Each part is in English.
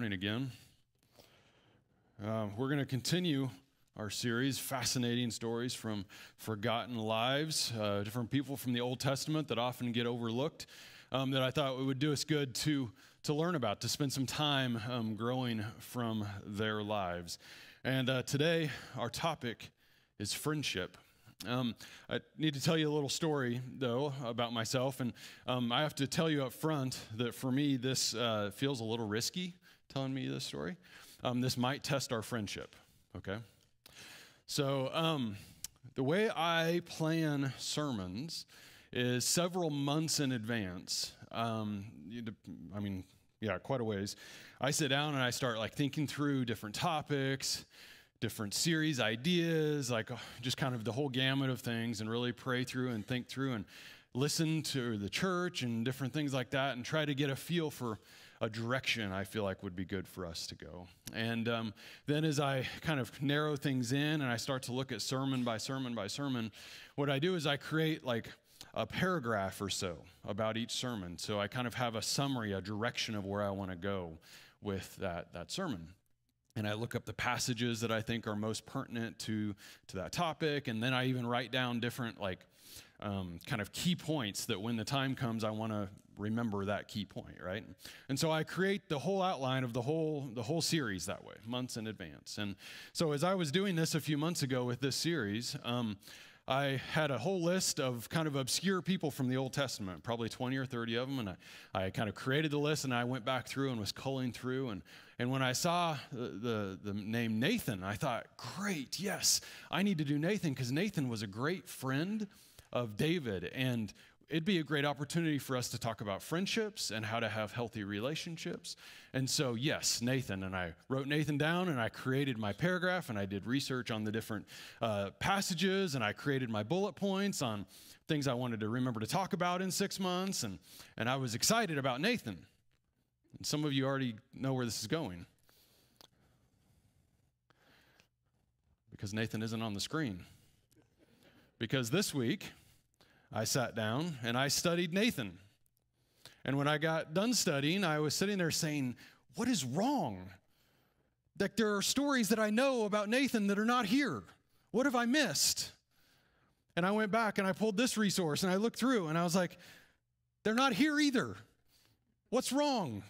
morning again. We're going to continue our series, Fascinating Stories from Forgotten Lives, different people from the Old Testament that often get overlooked, that I thought it would do us good to learn about, to spend some time growing from their lives. And today, our topic is friendship. I need to tell you a little story, though, about myself, and I have to tell you up front that for me, this feels a little risky, telling me this story. This might test our friendship, okay? So the way I plan sermons is several months in advance. Quite a ways. I sit down and I start thinking through different topics, different series ideas, just kind of the whole gamut of things, and really pray through and think through and listen to the church and different things like that, and try to get a feel for a direction I feel like would be good for us to go. And then as I kind of narrow things in and I start to look at sermon by sermon by sermon, what I do is I create a paragraph or so about each sermon. So I kind of have a summary, a direction of where I want to go with that sermon. And I look up the passages that I think are most pertinent to that topic. And then I even write down different kind of key points that when the time comes, I want to remember that key point, right? And so I create the whole outline of the whole series that way, months in advance. And so as I was doing this a few months ago with this series, I had a whole list of kind of obscure people from the Old Testament, probably 20 or 30 of them, and I kind of created the list, and I went back through and was culling through, and when I saw the name Nathan, I thought, great, yes, I need to do Nathan, because Nathan was a great friend of David, and it'd be a great opportunity for us to talk about friendships and how to have healthy relationships. And so, yes, Nathan, and I wrote Nathan down, and I created my paragraph, and I did research on the different passages, and I created my bullet points on things I wanted to remember to talk about in 6 months, and I was excited about Nathan. And some of you already know where this is going, because Nathan isn't on the screen. Because this week, I sat down and I studied Nathan. And when I got done studying, I was sitting there saying, what is wrong? There are stories that I know about Nathan that are not here. What have I missed? And I went back and I pulled this resource and I looked through and I was like, they're not here either. What's wrong?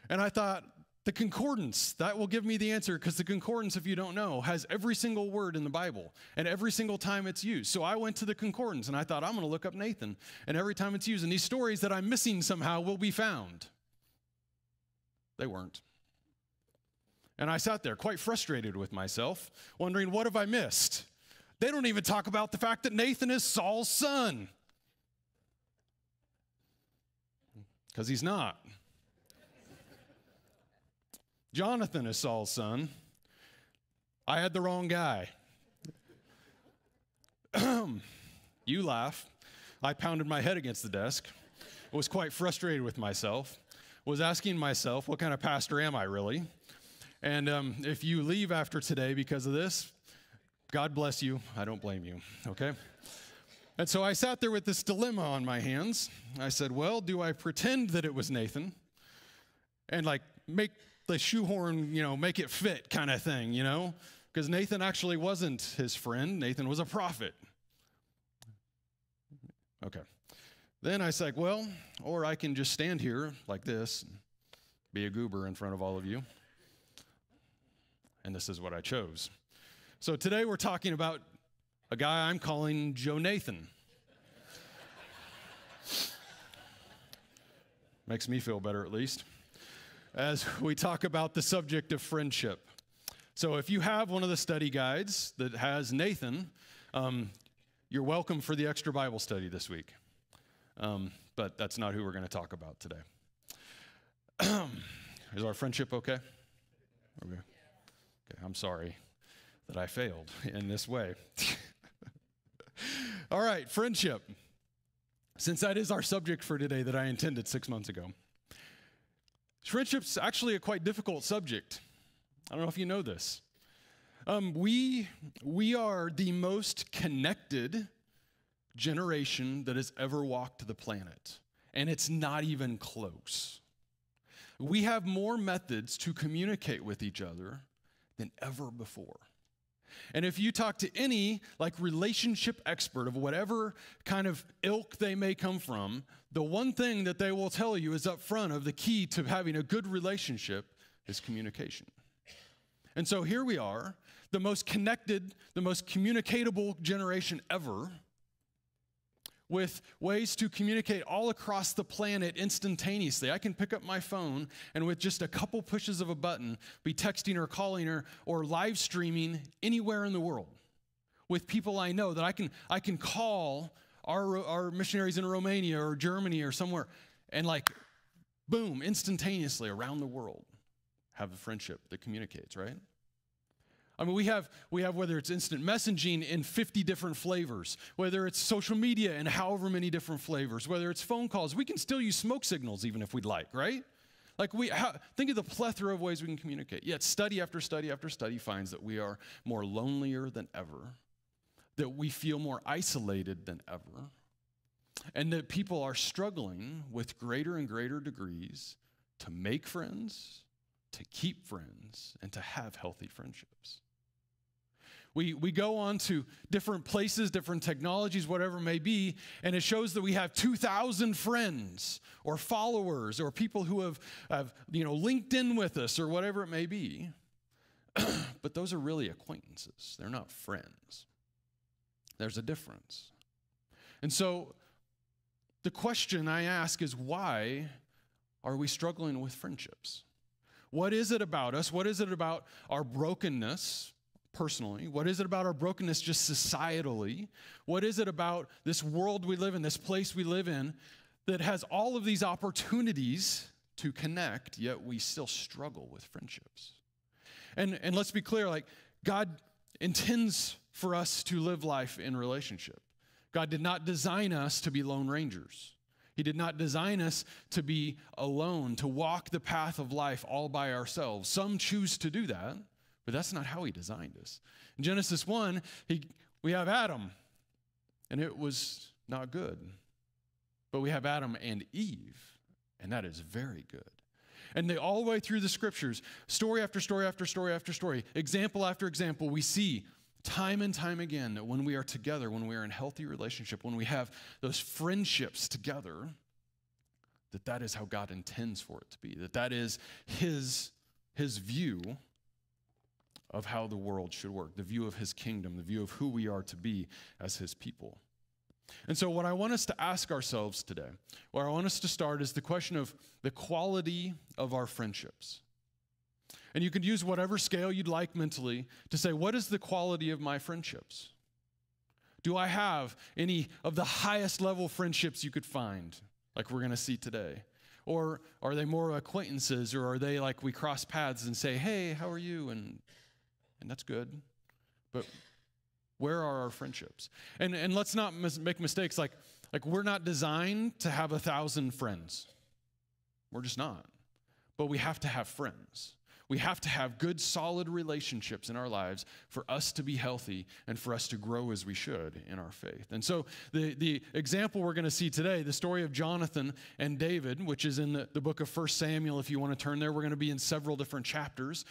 And I thought, the concordance, that will give me the answer, because the concordance, if you don't know, has every single word in the Bible and every single time it's used. So I went to the concordance and I thought, I'm going to look up Nathan, and every time it's used, and these stories that I'm missing somehow will be found. They weren't. And I sat there quite frustrated with myself, wondering, what have I missed? They don't even talk about the fact that Nathan is Saul's son. Because he's not. Jonathan is Saul's son. I had the wrong guy. You laugh. I pounded my head against the desk. I was quite frustrated with myself. Was asking myself, what kind of pastor am I really? And if you leave after today because of this, God bless you. I don't blame you, okay? And so I sat there with this dilemma on my hands. I said, well, do I pretend that it was Nathan and make the shoehorn, make it fit kind of thing, because Nathan actually wasn't his friend. Nathan was a prophet. Okay. Then I said, well, or I can just stand here like this, and be a goober in front of all of you. And this is what I chose. So today we're talking about a guy I'm calling Joe Nathan. Makes me feel better at least, as we talk about the subject of friendship. So if you have one of the study guides that has Nathan, you're welcome for the extra Bible study this week. But that's not who we're going to talk about today. Is our friendship okay? Okay. I'm sorry that I failed in this way. All right, friendship. Since that is our subject for today that I intended 6 months ago. Friendship's actually a quite difficult subject. I don't know if you know this. We are the most connected generation that has ever walked the planet, and it's not even close. We have more methods to communicate with each other than ever before. And if you talk to any relationship expert of whatever kind of ilk they may come from, the one thing that they will tell you is up front of the key to having a good relationship is communication. And so here we are, the most connected, the most communicatable generation ever, with ways to communicate all across the planet instantaneously. I can pick up my phone and with just a couple pushes of a button be texting or calling or live streaming anywhere in the world with people I know that I can call our missionaries in Romania or Germany or somewhere and boom, instantaneously around the world have a friendship that communicates, right? I mean, we have whether it's instant messaging in 50 different flavors, whether it's social media in however many different flavors, whether it's phone calls. We can still use smoke signals even if we'd like, right? Think of the plethora of ways we can communicate. Yet study after study after study finds that we are more lonelier than ever, that we feel more isolated than ever, and that people are struggling with greater and greater degrees to make friends, to keep friends, and to have healthy friendships. We go on to different places, different technologies, whatever it may be, and it shows that we have 2,000 friends or followers or people who have linked in with us or whatever it may be. But those are really acquaintances. They're not friends. There's a difference. And so the question I ask is, why are we struggling with friendships? What is it about us? What is it about our brokenness personally? What is it about our brokenness just societally? What is it about this world we live in, this place we live in, that has all of these opportunities to connect, yet we still struggle with friendships? And let's be clear, God intends for us to live life in relationship. God did not design us to be lone rangers. He did not design us to be alone, to walk the path of life all by ourselves. Some choose to do that, but that's not how he designed us. In Genesis 1, we have Adam, and it was not good. But we have Adam and Eve, and that is very good. And all the way through the scriptures, story after story after story after story, example after example, we see time and time again that when we are together, when we are in healthy relationship, when we have those friendships together, that is how God intends for it to be, that is his view of how the world should work, the view of his kingdom, the view of who we are to be as his people. And so what I want us to ask ourselves today, where I want us to start, is the question of the quality of our friendships. And you could use whatever scale you'd like mentally to say, what is the quality of my friendships? Do I have any of the highest level friendships you could find, like we're going to see today? Or are they more acquaintances, or are they like we cross paths and say, hey, how are you? And that's good. But where are our friendships? And let's not make mistakes. Like we're not designed to have 1,000 friends. We're just not. But we have to have friends. We have to have good, solid relationships in our lives for us to be healthy and for us to grow as we should in our faith. And so the example we're going to see today, the story of Jonathan and David, which is in the book of 1 Samuel, if you want to turn there, we're going to be in several different chapters.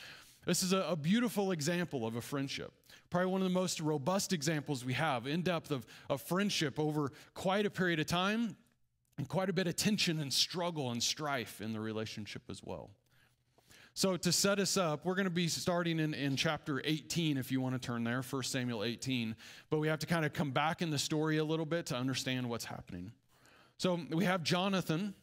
This is a beautiful example of a friendship. Probably one of the most robust examples we have, in depth of friendship over quite a period of time and quite a bit of tension and struggle and strife in the relationship as well. So to set us up, we're going to be starting in chapter 18, if you want to turn there, 1 Samuel 18. But we have to kind of come back in the story a little bit to understand what's happening. So we have Jonathan,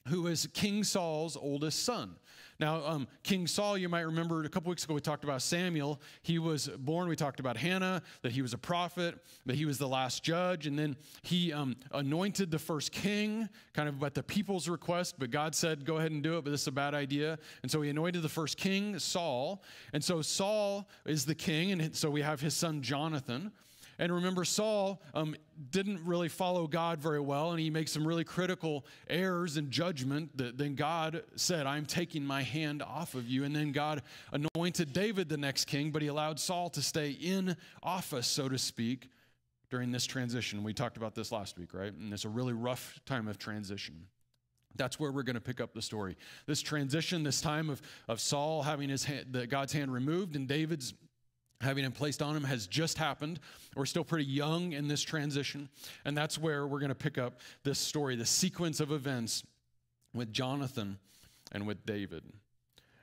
who is King Saul's oldest son. Now, King Saul, you might remember a couple weeks ago we talked about Samuel. He was born, we talked about Hannah, that he was a prophet, that he was the last judge, and then he anointed the first king, kind of at the people's request, but God said, go ahead and do it, but this is a bad idea. And so he anointed the first king, Saul, and so Saul is the king, and so we have his son Jonathan. And remember, Saul didn't really follow God very well, and he makes some really critical errors in judgment. Then God said, I'm taking my hand off of you. And then God anointed David the next king, but he allowed Saul to stay in office, so to speak, during this transition. We talked about this last week, right? And it's a really rough time of transition. That's where we're going to pick up the story. This transition, this time of Saul having God's hand removed and David's having him placed on him has just happened. We're still pretty young in this transition. And that's where we're going to pick up this story, the sequence of events with Jonathan and with David.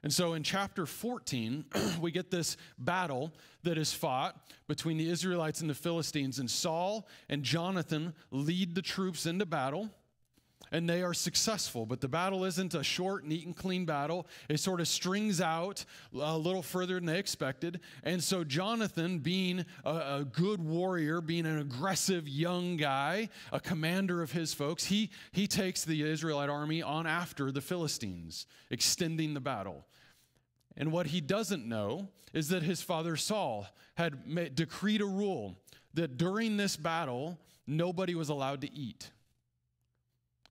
And so in chapter 14, we get this battle that is fought between the Israelites and the Philistines. And Saul and Jonathan lead the troops into battle. And they are successful, but the battle isn't a short, neat, and clean battle. It sort of strings out a little further than they expected. And so Jonathan, being a good warrior, being an aggressive young guy, a commander of his folks, he takes the Israelite army on after the Philistines, extending the battle. And what he doesn't know is that his father Saul had decreed a rule that during this battle, nobody was allowed to eat.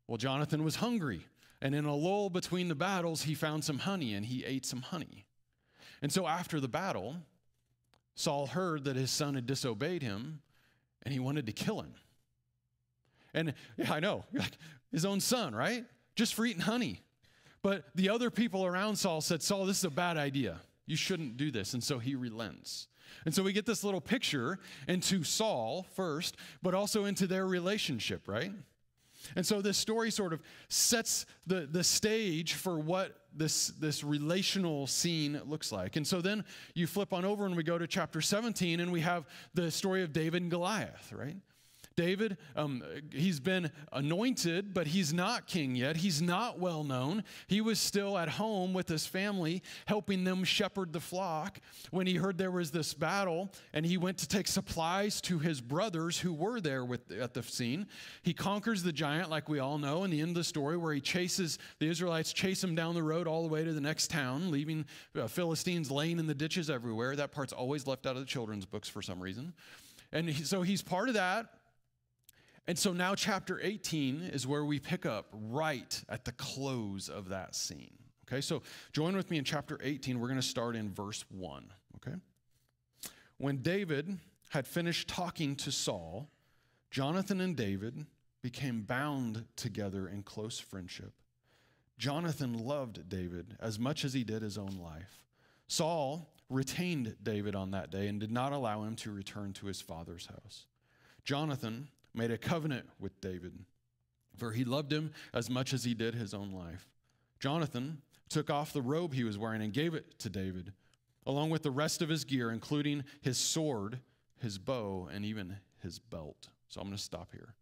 Well, Jonathan was hungry, and in a lull between the battles, he found some honey, and he ate some honey. And so after the battle, Saul heard that his son had disobeyed him, and he wanted to kill him. And yeah, I know, like his own son, right? Just for eating honey. But the other people around Saul said, Saul, this is a bad idea. You shouldn't do this. And so he relents. And so we get this little picture into Saul first, but also into their relationship, right? And so this story sort of sets the stage for what this relational scene looks like. And so then you flip on over and we go to chapter 17 and we have the story of David and Goliath, right? David, he's been anointed, but he's not king yet. He's not well known. He was still at home with his family, helping them shepherd the flock when he heard there was this battle, and he went to take supplies to his brothers who were there at the scene. He conquers the giant, like we all know, in the end of the story, where the Israelites chase him down the road all the way to the next town, leaving Philistines laying in the ditches everywhere. That part's always left out of the children's books for some reason. And so he's part of that. And so now chapter 18 is where we pick up right at the close of that scene. Okay, so join with me in chapter 18. We're going to start in verse 1. Okay. When David had finished talking to Saul, Jonathan and David became bound together in close friendship. Jonathan loved David as much as he did his own life. Saul retained David on that day and did not allow him to return to his father's house. Jonathan made a covenant with David, for he loved him as much as he did his own life. Jonathan took off the robe he was wearing and gave it to David, along with the rest of his gear, including his sword, his bow, and even his belt. So I'm going to stop here.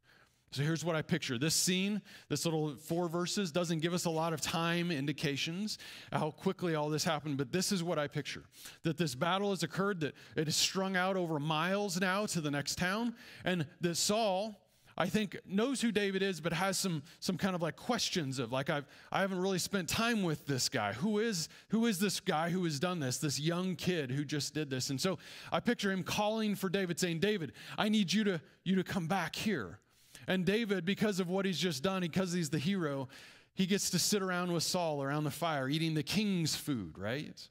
So here's what I picture. This scene, this little 4 verses, doesn't give us a lot of time indications how quickly all this happened, but this is what I picture. That this battle has occurred, that it is strung out over miles now to the next town, and that Saul, I think, knows who David is, but has some kind of like questions of like, I haven't really spent time with this guy. Who is this guy who has done this young kid who just did this? And so I picture him calling for David, saying, David, I need you to come back here. And David, because of what he's just done, because he's the hero, he gets to sit around with Saul around the fire, eating the king's food, right?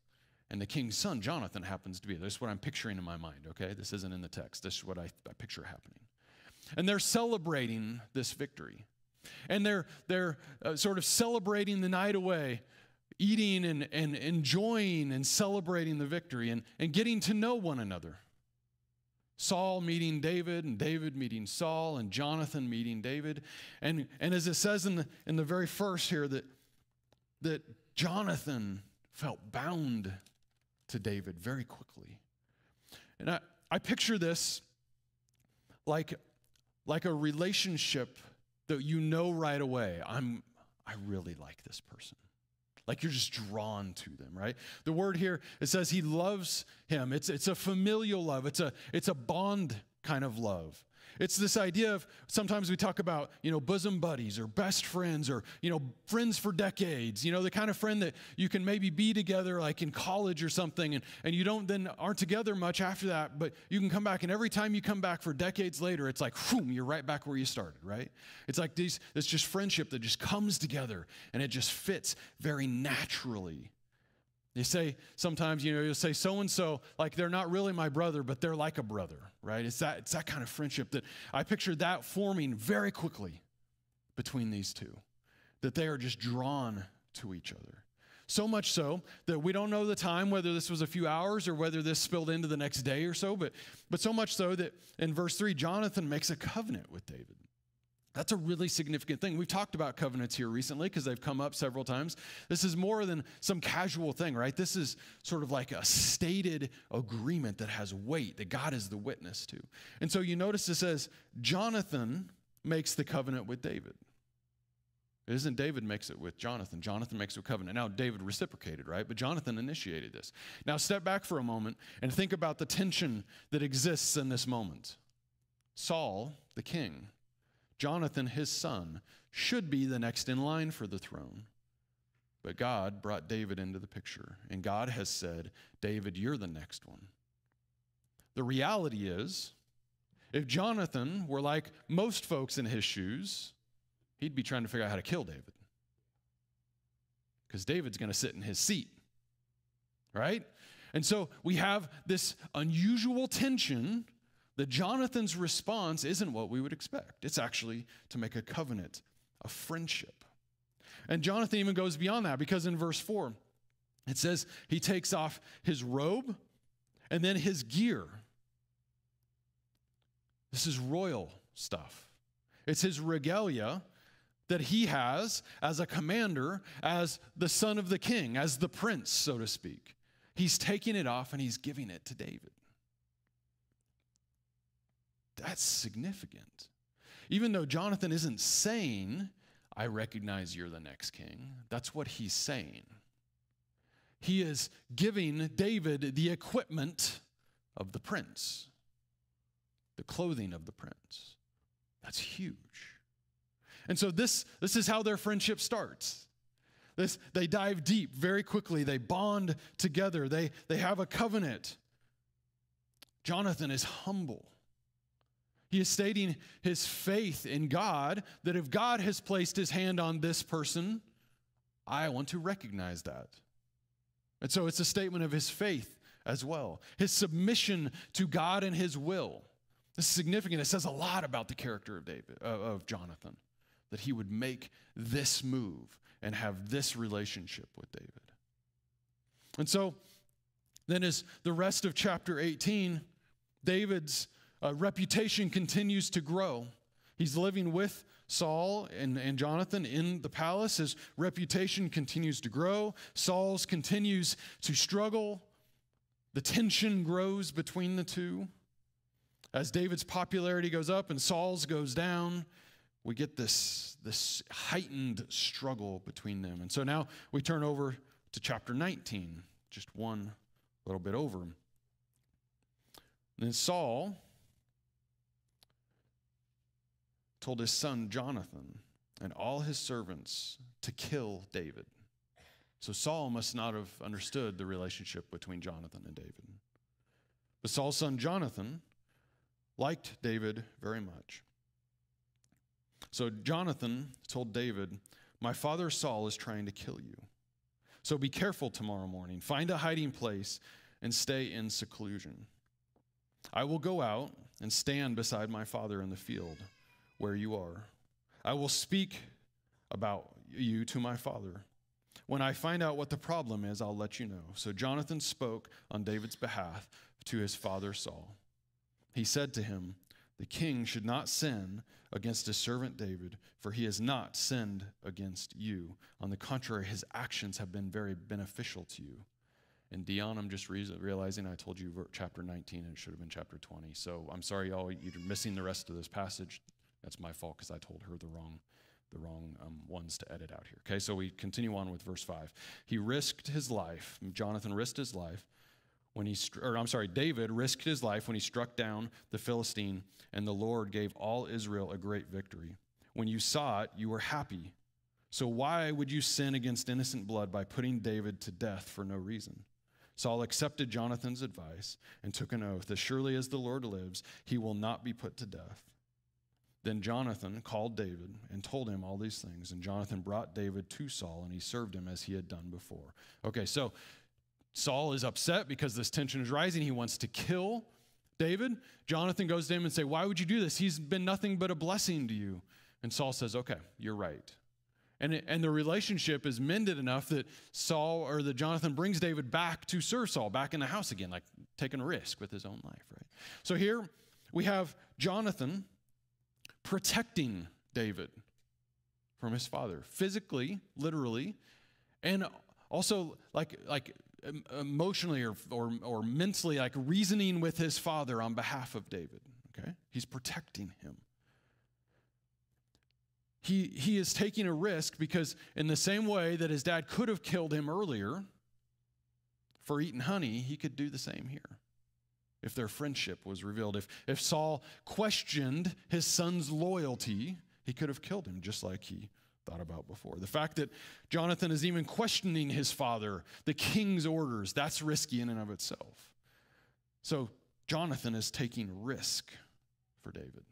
And the king's son, Jonathan, happens to be there. This is what I'm picturing in my mind, okay? This isn't in the text. This is what I picture happening. And they're celebrating this victory. And they're sort of celebrating the night away, eating and enjoying and celebrating the victory and getting to know one another. Saul meeting David, and David meeting Saul, and Jonathan meeting David. And as it says in the very first here, that Jonathan felt bound to David very quickly. And I picture this like a relationship that you know right away. I really like this person. Like you're just drawn to them, right? The word here, it says he loves him. It's a familial love. It's a bond kind of love. It's this idea of, sometimes we talk about, bosom buddies or best friends or, friends for decades, the kind of friend that you can maybe be together like in college or something and you aren't together much after that, but you can come back, and every time you come back for decades later, it's like, whoom, you're right back where you started, right? It's like it's just friendship that just comes together and it just fits very naturally. You say sometimes, you'll say so-and-so, like they're not really my brother, but they're like a brother, right? It's that kind of friendship that I picture that forming very quickly between these two. that they are just drawn to each other. So much so that we don't know the time, whether this was a few hours or whether this spilled into the next day or so, but so much so that in verse 3, Jonathan makes a covenant with David. That's a really significant thing. We've talked about covenants here recently because they've come up several times. This is more than some casual thing, right? This is sort of like a stated agreement that has weight, that God is the witness to. And so you notice it says, Jonathan makes the covenant with David. It isn't David makes it with Jonathan. Jonathan makes a covenant. Now, David reciprocated, right? But Jonathan initiated this. Now, step back for a moment and think about the tension that exists in this moment. Saul, the king, Jonathan, his son, should be the next in line for the throne. But God brought David into the picture, and God has said, David, you're the next one. The reality is, if Jonathan were like most folks in his shoes, he'd be trying to figure out how to kill David. Because David's going to sit in his seat, right? And so we have this unusual tension that Jonathan's response isn't what we would expect. It's actually to make a covenant, a friendship. And Jonathan even goes beyond that, because in verse 4, it says he takes off his robe and then his gear. This is royal stuff. It's his regalia that he has as a commander, as the son of the king, as the prince, so to speak. He's taking it off and he's giving it to David. That's significant. Even though Jonathan isn't saying, I recognize you're the next king, that's what he's saying. He is giving David the equipment of the prince, the clothing of the prince. That's huge. And so this is how their friendship starts. They dive deep very quickly. They bond together. They have a covenant. Jonathan is humble. He is stating his faith in God, that if God has placed his hand on this person, I want to recognize that. And so it's a statement of his faith as well. His submission to God and his will. This is significant. It says a lot about the character of Jonathan, that he would make this move and have this relationship with David. And so then as the rest of chapter 18, David's reputation continues to grow. He's living with Saul and Jonathan in the palace. His reputation continues to grow. Saul's continues to struggle. The tension grows between the two. As David's popularity goes up and Saul's goes down, we get this heightened struggle between them. And so now we turn over to chapter 19, just one little bit over. And then Saul told his son Jonathan and all his servants to kill David. So Saul must not have understood the relationship between Jonathan and David. But Saul's son Jonathan liked David very much. So Jonathan told David, my father Saul is trying to kill you. So be careful tomorrow morning. Find a hiding place and stay in seclusion. I will go out and stand beside my father in the field where you are. I will speak about you to my father. When I find out what the problem is, I'll let you know. So Jonathan spoke on David's behalf to his father Saul. He said to him, the king should not sin against his servant David, for he has not sinned against you. On the contrary, his actions have been very beneficial to you. And Dion, I'm just realizing I told you chapter 19 and it should have been chapter 20. So I'm sorry, y'all, you're missing the rest of this passage. That's my fault because I told her the wrong ones to edit out here. Okay, so we continue on with verse 5. He risked his life. Jonathan risked his life when David risked his life when he struck down the Philistine, and the Lord gave all Israel a great victory. When you saw it, you were happy. So why would you sin against innocent blood by putting David to death for no reason? Saul accepted Jonathan's advice and took an oath, as surely as the Lord lives, he will not be put to death. Then Jonathan called David and told him all these things, and Jonathan brought David to Saul, and he served him as he had done before. Okay, so Saul is upset because this tension is rising. He wants to kill David. Jonathan goes to him and says, why would you do this? He's been nothing but a blessing to you. And Saul says, okay, you're right. And the relationship is mended enough that that Jonathan brings David back to serve Saul, back in the house again, like taking a risk with his own life, right? So here we have Jonathan protecting David from his father, physically, literally, and also like emotionally or mentally, like reasoning with his father on behalf of David, okay? He's protecting him. He is taking a risk because in the same way that his dad could have killed him earlier for eating honey, he could do the same here if their friendship was revealed. If Saul questioned his son's loyalty, he could have killed him just like he thought about before. The fact that Jonathan is even questioning his father, the king's orders, that's risky in and of itself. So Jonathan is taking risk for David.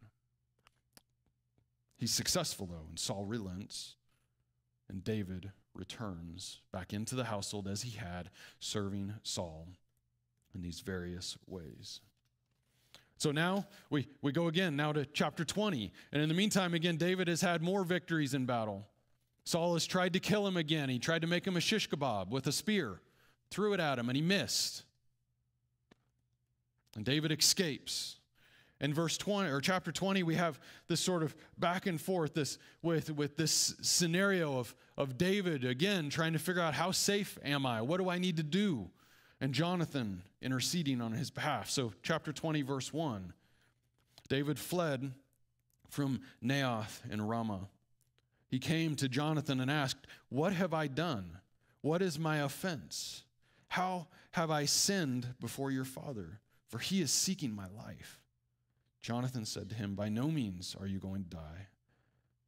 He's successful, though, and Saul relents, and David returns back into the household as he had, serving Saul in these various ways. So now we go again now to chapter 20. And in the meantime, again, David has had more victories in battle. Saul has tried to kill him again. He tried to make him a shish kebab with a spear, threw it at him, and he missed. And David escapes. In verse 20 or chapter 20, we have this sort of back and forth with this scenario of David again trying to figure out, how safe am I? What do I need to do? And Jonathan interceding on his behalf. So chapter 20, verse 1, David fled from Naioth in Ramah. He came to Jonathan and asked, "What have I done? What is my offense? How have I sinned before your father? For he is seeking my life." Jonathan said to him, "By no means are you going to die."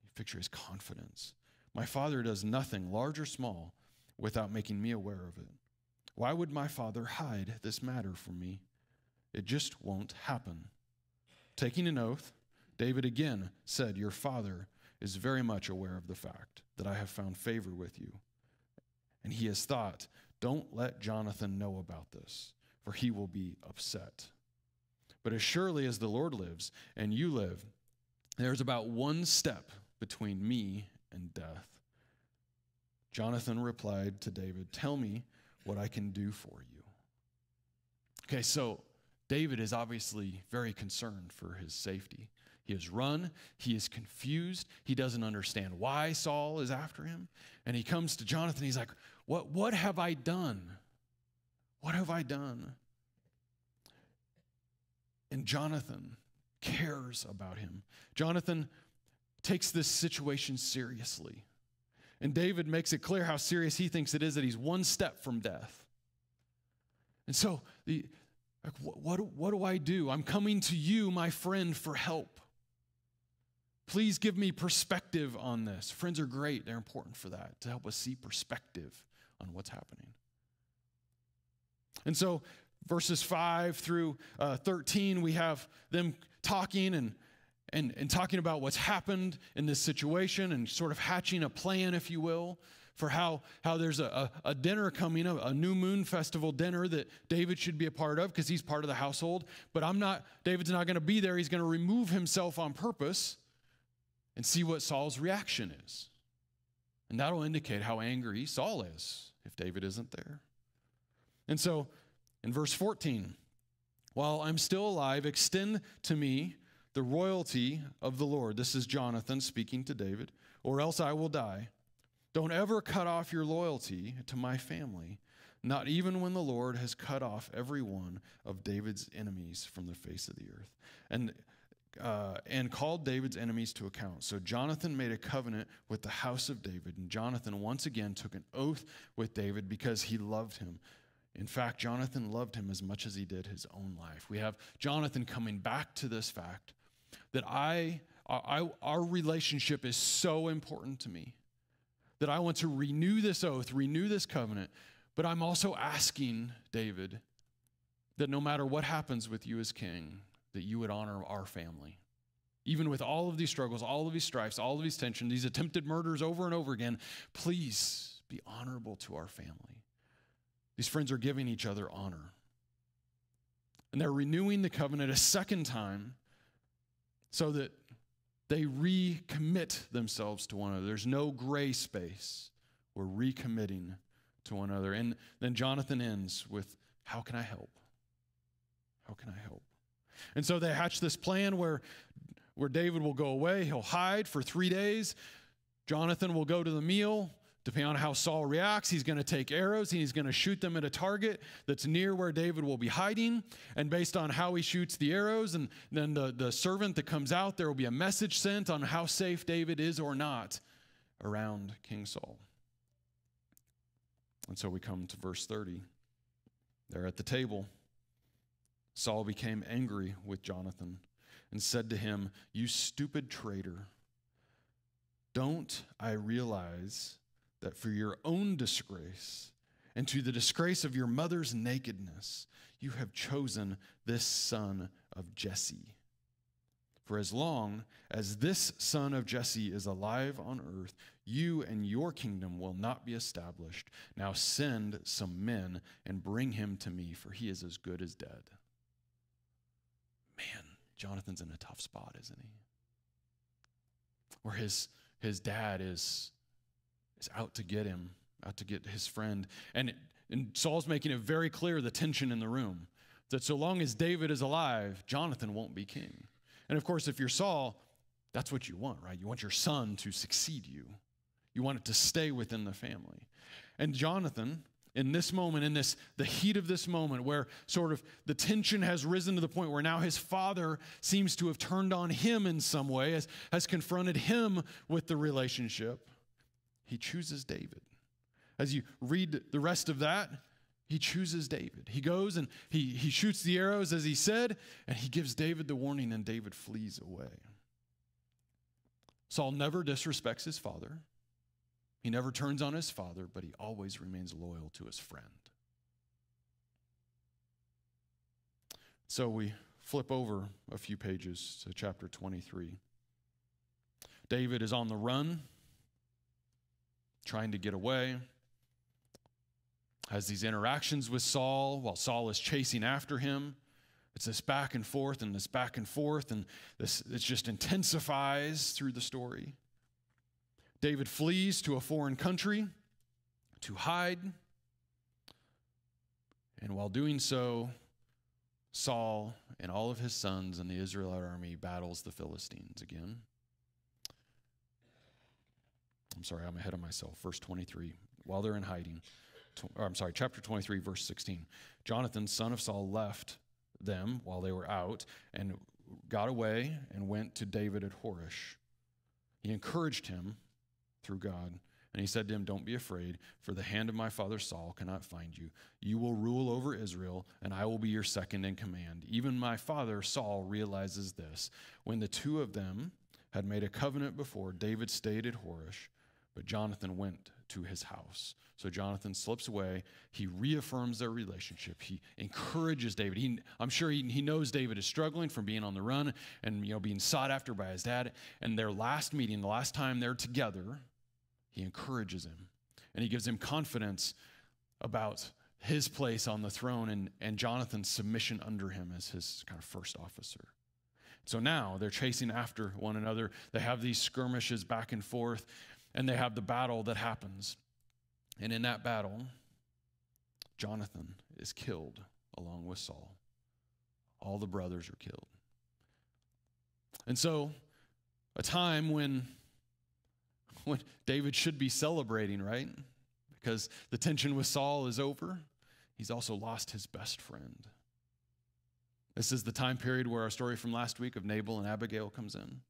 You picture his confidence. "My father does nothing, large or small, without making me aware of it. Why would my father hide this matter from me? It just won't happen." Taking an oath, David again said, "Your father is very much aware of the fact that I have found favor with you. And he has thought, 'Don't let Jonathan know about this, for he will be upset.' But as surely as the Lord lives and you live, there's about one step between me and death." Jonathan replied to David, "Tell me what I can do for you." Okay, so David is obviously very concerned for his safety. He has run. He is confused. He doesn't understand why Saul is after him. And he comes to Jonathan. He's like, What have I done? What have I done? And Jonathan cares about him. Jonathan takes this situation seriously. And David makes it clear how serious he thinks it is that he's one step from death. And so, what do I do? I'm coming to you, my friend, for help. Please give me perspective on this. Friends are great. They're important for that, to help us see perspective on what's happening. And so, verses 5 through 13, we have them talking and talking about what's happened in this situation and sort of hatching a plan, if you will, for how there's a dinner coming up, a new moon festival dinner that David should be a part of because he's part of the household. But David's not going to be there. He's going to remove himself on purpose and see what Saul's reaction is. And that'll indicate how angry Saul is if David isn't there. And so, in verse 14, "While I'm still alive, extend to me the royalty of the Lord." This is Jonathan speaking to David. "Or else I will die. Don't ever cut off your loyalty to my family, not even when the Lord has cut off every one of David's enemies from the face of the earth." And called David's enemies to account. So Jonathan made a covenant with the house of David, and Jonathan once again took an oath with David because he loved him. In fact, Jonathan loved him as much as he did his own life. We have Jonathan coming back to this fact that our relationship is so important to me that I want to renew this oath, renew this covenant, but I'm also asking David that no matter what happens with you as king, that you would honor our family. Even with all of these struggles, all of these strifes, all of these tensions, these attempted murders over and over again, please be honorable to our family. These friends are giving each other honor. And they're renewing the covenant a second time so that They recommit themselves to one another. There's no gray space. We're recommitting to one another. And then Jonathan ends with, how can I help? How can I help? And so they hatch this plan where David will go away. He'll hide for 3 days. Jonathan will go to the meal. Depending on how Saul reacts, he's going to take arrows and he's going to shoot them at a target that's near where David will be hiding. And based on how he shoots the arrows and then the servant that comes out, there will be a message sent on how safe David is or not around King Saul. And so we come to verse 30. They're at the table. Saul became angry with Jonathan and said to him, "You stupid traitor, don't I realize that for your own disgrace and to the disgrace of your mother's nakedness, you have chosen this son of Jesse? For as long as this son of Jesse is alive on earth, you and your kingdom will not be established. Now send some men and bring him to me, for he is as good as dead." Man, Jonathan's in a tough spot, isn't he? Where his dad is out to get him, out to get his friend. And Saul's making it very clear, the tension in the room, that so long as David is alive, Jonathan won't be king. And of course, if you're Saul, that's what you want, right? You want your son to succeed you. You want it to stay within the family. And Jonathan, in this moment, the heat of this moment, where sort of the tension has risen to the point where now his father seems to have turned on him in some way, has confronted him with the relationship, he chooses David. As you read the rest of that, he chooses David. He goes and he shoots the arrows as he said, and he gives David the warning, and David flees away. Saul never disrespects his father. He never turns on his father, but he always remains loyal to his friend. So we flip over a few pages to chapter 23. David is on the run, trying to get away, has these interactions with Saul while Saul is chasing after him. It's this back and forth and this back and forth, and it just intensifies through the story. David flees to a foreign country to hide, and while doing so, Saul and all of his sons and the Israelite army battles the Philistines again. I'm sorry, I'm ahead of myself. Verse 23, while they're in hiding. Chapter 23, verse 16. Jonathan, son of Saul, left them while they were out and got away and went to David at Horish. He encouraged him through God, and he said to him, "Don't be afraid, for the hand of my father Saul cannot find you. You will rule over Israel, and I will be your second in command." Even my father Saul realizes this. When the two of them had made a covenant before, David stayed at Horish, but Jonathan went to his house. So Jonathan slips away. He reaffirms their relationship. He encourages David. I'm sure he knows David is struggling from being on the run and being sought after by his dad. And their last meeting, the last time they're together, he encourages him. And he gives him confidence about his place on the throne and Jonathan's submission under him as his kind of first officer. So now they're chasing after one another. They have these skirmishes back and forth, and they have the battle that happens. And in that battle, Jonathan is killed along with Saul. All the brothers are killed. And so, a time when David should be celebrating, right? Because the tension with Saul is over. He's also lost his best friend. This is the time period where our story from last week of Nabal and Abigail comes in.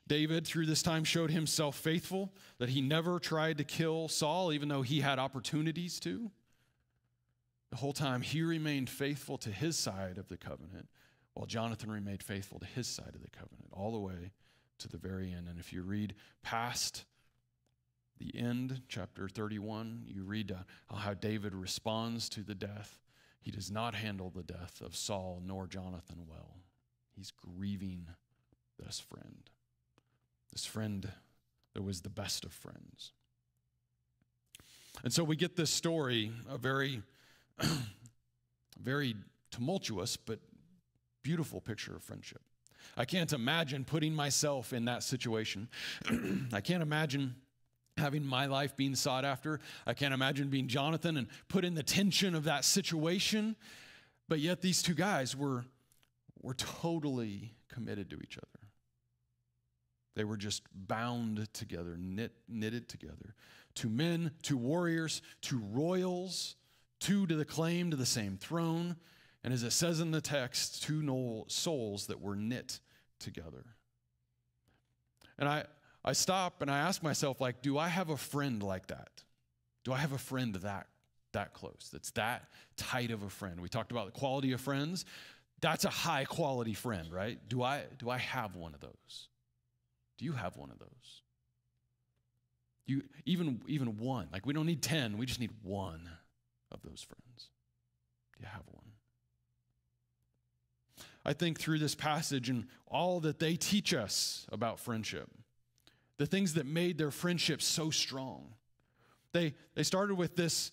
David, through this time, showed himself faithful, that he never tried to kill Saul, even though he had opportunities to. The whole time, he remained faithful to his side of the covenant, while Jonathan remained faithful to his side of the covenant, all the way to the very end. And if you read past the end, chapter 31, you read how David responds to the death. He does not handle the death of Saul nor Jonathan well. He's grieving this friend. This friend that was the best of friends. And so we get this story, a very, very tumultuous but beautiful picture of friendship. I can't imagine putting myself in that situation. I can't imagine having my life being sought after. I can't imagine being Jonathan and put in the tension of that situation. But yet these two guys were totally committed to each other. They were just bound together, knitted together. Two men, two warriors, two royals, two to the claim to the same throne. And as it says in the text, two souls that were knit together. And I stop and I ask myself, like, do I have a friend like that? Do I have a friend that close, that's that tight of a friend? We talked about the quality of friends. That's a high quality friend, right? Do I have one of those? Do you have one of those? Even one. Like, we don't need 10, we just need one of those friends. Do you have one? I think through this passage and all that they teach us about friendship, the things that made their friendship so strong. They started with this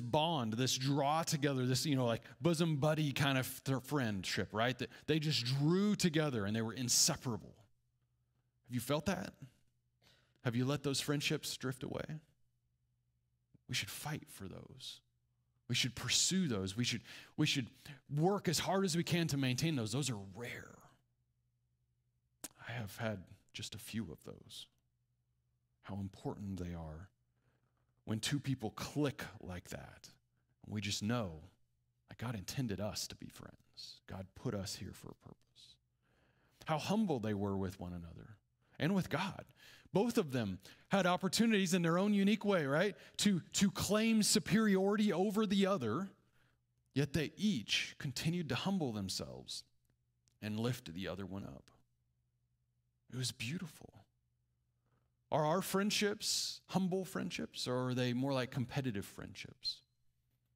bond, this draw together, this, like bosom buddy kind of friendship, right? That they just drew together and they were inseparable. Have you felt that? Have you let those friendships drift away? We should fight for those. We should pursue those. We should work as hard as we can to maintain those. Those are rare. I have had just a few of those. How important they are when two people click like that. We just know that God intended us to be friends. God put us here for a purpose. How humble they were with one another and with God. Both of them had opportunities in their own unique way, right? To claim superiority over the other, yet they each continued to humble themselves and lift the other one up. It was beautiful. Are our friendships humble friendships, or are they more like competitive friendships?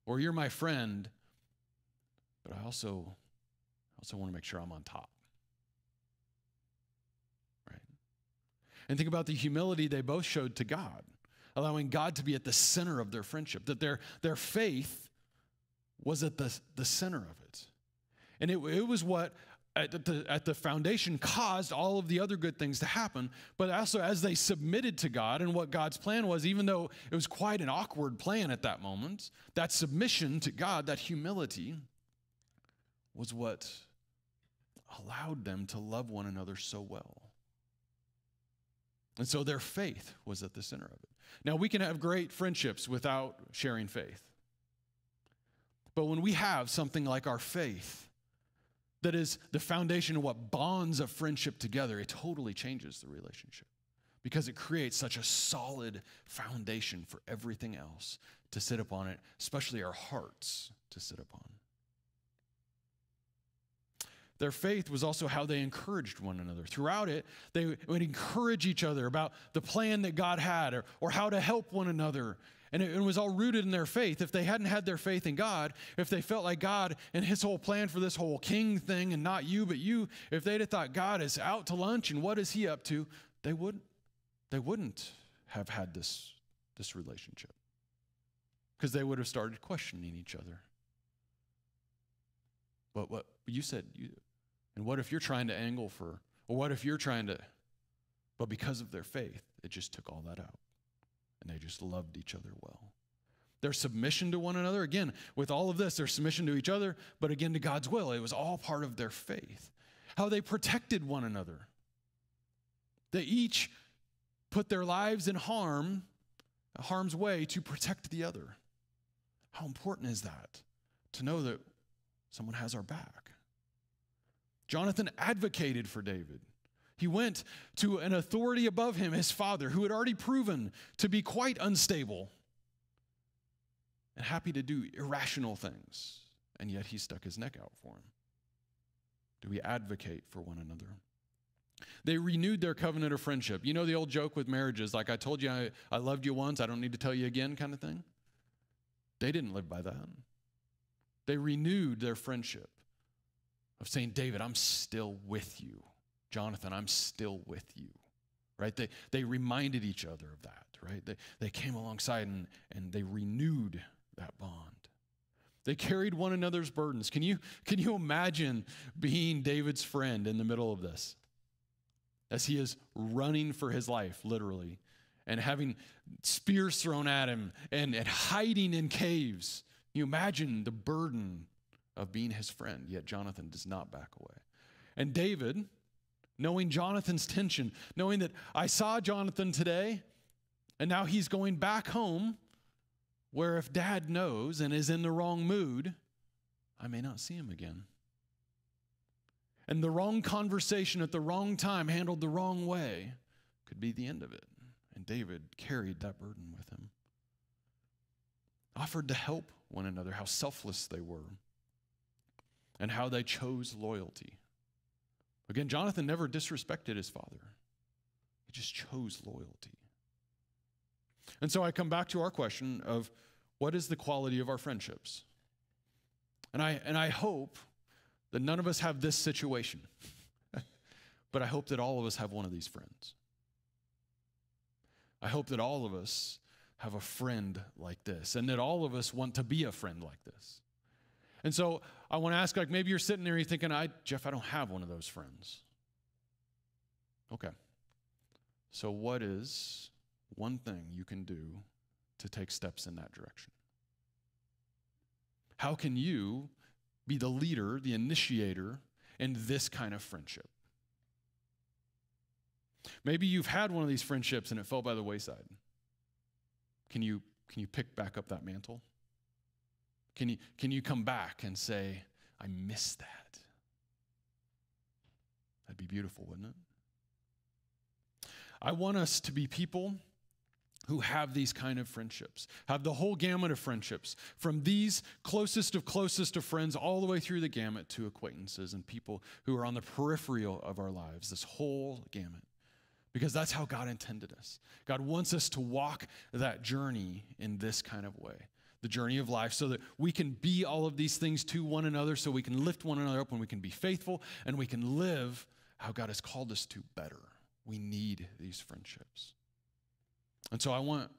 Or you're my friend, but I also want to make sure I'm on top. Right? And think about the humility they both showed to God, allowing God to be at the center of their friendship, that their faith was at the center of it. And it was what at the foundation caused all of the other good things to happen, but also as they submitted to God and what God's plan was, even though it was quite an awkward plan at that moment, that submission to God, that humility, was what allowed them to love one another so well. And so their faith was at the center of it. Now, we can have great friendships without sharing faith. But when we have something like our faith, that is the foundation of what bonds a friendship together, it totally changes the relationship because it creates such a solid foundation for everything else to sit upon it, especially our hearts to sit upon. Their faith was also how they encouraged one another. Throughout it, they would encourage each other about the plan that God had or how to help one another. And it was all rooted in their faith. If they hadn't had their faith in God, if they felt like God and his whole plan for this whole king thing and not you but you, if they'd have thought God is out to lunch and what is he up to, they wouldn't have had this relationship because they would have started questioning each other. But what you said, and what if you're trying to angle for, or what if you're trying to, but because of their faith, it just took all that out. And they just loved each other well. Their submission to one another, again, with all of this, their submission to each other, but again to God's will. It was all part of their faith. How they protected one another. They each put their lives in harm's way to protect the other. How important is that? To know that someone has our back. Jonathan advocated for David. He went to an authority above him, his father, who had already proven to be quite unstable and happy to do irrational things, and yet he stuck his neck out for him. Do we advocate for one another? They renewed their covenant of friendship. You know the old joke with marriages, like I told you I loved you once, I don't need to tell you again kind of thing? They didn't live by that. They renewed their friendship of saying, David, I'm still with you. Jonathan, I'm still with you, right? They reminded each other of that, right? They came alongside and they renewed that bond. They carried one another's burdens. Can you imagine being David's friend in the middle of this? As he is running for his life, literally, and having spears thrown at him and hiding in caves. You imagine the burden of being his friend, yet Jonathan does not back away. And David, knowing Jonathan's tension, knowing that I saw Jonathan today, and now he's going back home, where if dad knows and is in the wrong mood, I may not see him again. And the wrong conversation at the wrong time, handled the wrong way, could be the end of it. And David carried that burden with him. Offered to help one another, how selfless they were, and how they chose loyalty. Again, Jonathan never disrespected his father. He just chose loyalty. And so I come back to our question of what is the quality of our friendships? And I hope that none of us have this situation, but I hope that all of us have one of these friends. I hope that all of us have a friend like this, and that all of us want to be a friend like this. And so I want to ask, like, maybe you're sitting there and you're thinking, Jeff, I don't have one of those friends. Okay. So what is one thing you can do to take steps in that direction? How can you be the leader, the initiator in this kind of friendship? Maybe you've had one of these friendships and it fell by the wayside. Can you pick back up that mantle? Can you come back and say, I miss that? That'd be beautiful, wouldn't it? I want us to be people who have these kind of friendships, have the whole gamut of friendships, from these closest of friends all the way through the gamut to acquaintances and people who are on the peripheral of our lives, this whole gamut. Because that's how God intended us. God wants us to walk that journey in this kind of way, the journey of life, so that we can be all of these things to one another, so we can lift one another up and we can be faithful and we can live how God has called us to better. We need these friendships. And so I want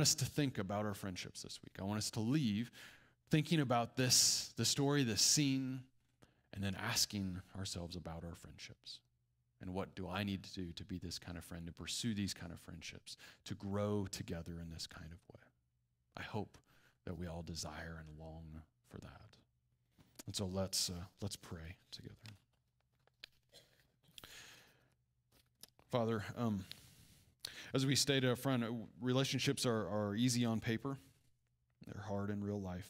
us to think about our friendships this week. I want us to leave thinking about the story, this scene, and then asking ourselves about our friendships. And what do I need to do to be this kind of friend, to pursue these kind of friendships, to grow together in this kind of way? I hope that we all desire and long for that. And so let's pray together. Father, as we stated up front, relationships are easy on paper. They're hard in real life.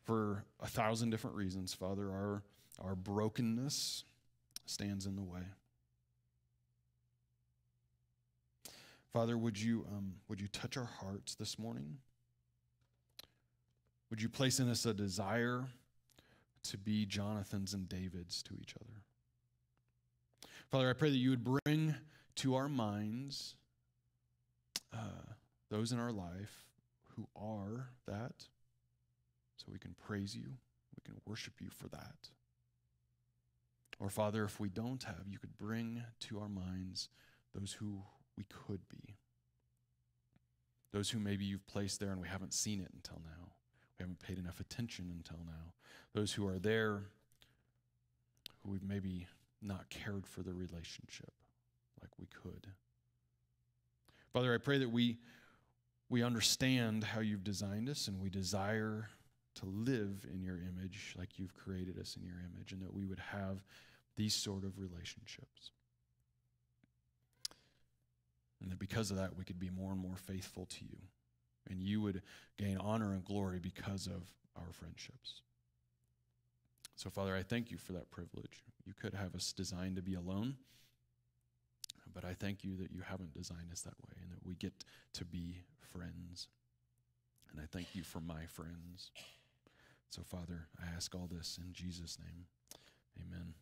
For 1,000 different reasons, Father, our brokenness stands in the way. Father, would you touch our hearts this morning? Would you place in us a desire to be Jonathans and Davids to each other? Father, I pray that you would bring to our minds those in our life who are that, so we can praise you, we can worship you for that. Or Father, if we don't have, you could bring to our minds those who we could be. Those who maybe you've placed there and we haven't seen it until now. We haven't paid enough attention until now. Those who are there who we've maybe not cared for the relationship like we could. Father, I pray that we understand how you've designed us and we desire to live in your image like you've created us in your image, and that we would have these sort of relationships. And that because of that, we could be more and more faithful to you, and you would gain honor and glory because of our friendships. So, Father, I thank you for that privilege. You could have us designed to be alone, but I thank you that you haven't designed us that way and that we get to be friends. And I thank you for my friends. So, Father, I ask all this in Jesus' name. Amen.